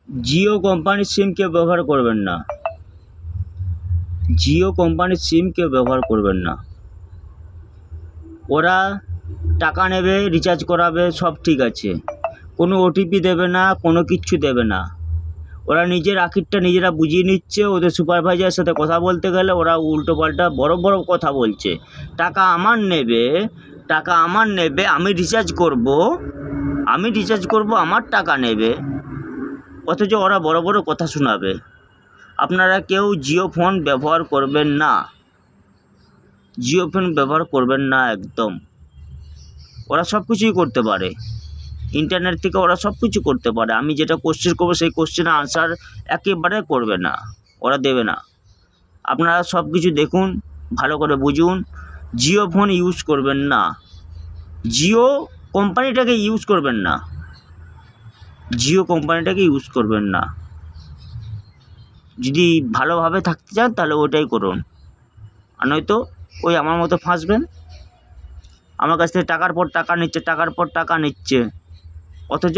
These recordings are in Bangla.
জিও কোম্পানির সিম কেউ ব্যবহার করবেন না। জিও কোম্পানির সিম কেউ ব্যবহার করবেন না। ওরা টাকা নেবে, রিচার্জ করাবে, সব ঠিক আছে, কোনো ওটিপি দেবে না, কোনো কিচ্ছু দেবে না। ওরা নিজের আখিরটা নিজেরা বুঝিয়ে নিচ্ছে। ওদের সুপারভাইজারের সাথে কথা বলতে গেলে ওরা উল্টোপাল্টা বড় বড় কথা বলছে। টাকা আমার নেবে, টাকা আমার নেবে, আমি রিচার্জ করব, আমার টাকা নেবে, অথচ ওরা বড় বড় কথা শোনাবে। আপনারা কেউ জিও ফোন ব্যবহার করবেন না, জিও ফোন ব্যবহার করবেন না একদম। ওরা সব কিছুই করতে পারে, ইন্টারনেট থেকে ওরা সব কিছু করতে পারে। আমি যেটা কোশ্চেন করবো সেই কোশ্চেনের আনসার একেবারে করবে না, ওরা দেবে না। আপনারা সব কিছু দেখুন, ভালো করে বুঝুন। জিও ফোন ইউজ করবেন না, জিও কোম্পানিটাকে ইউজ করবেন না, জিও কোম্পানিটাকে ইউজ করবেন না। যদি ভালোভাবে থাকতে চান তাহলে ওটাই করুন, আর নয়তো ওই আমার মতো ফাঁসবেন। আমার কাছ থেকে টাকার পর টাকা নিচ্ছে, টাকার পর টাকা নিচ্ছে, অথচ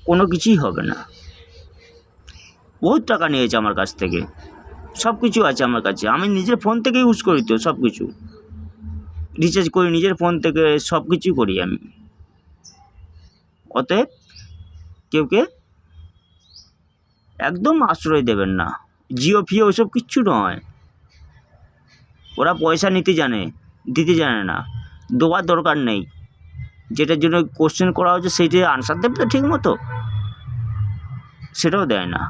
কোনো কিছুই হবে না। বহুত টাকা নিয়েছে আমার কাছ থেকে, সব কিছু আছে আমার কাছে, আমি নিজের ফোন থেকে ইউজ করি তো, সব কিছু রিচার্জ করি নিজের ফোন থেকে, সব কিছুই করি আমি। অতএব কেউকে একদম আশ্রয় দেবেন না। জিও ফিও ওসব কিচ্ছু নয়, ওরা পয়সা দিতে জানে না, দেওয়ার দরকার নেই। যেটার জন্য কোশ্চেন করা হচ্ছে সেইটা আনসার দেবে তো ঠিক মতো, সেটাও দেয় না।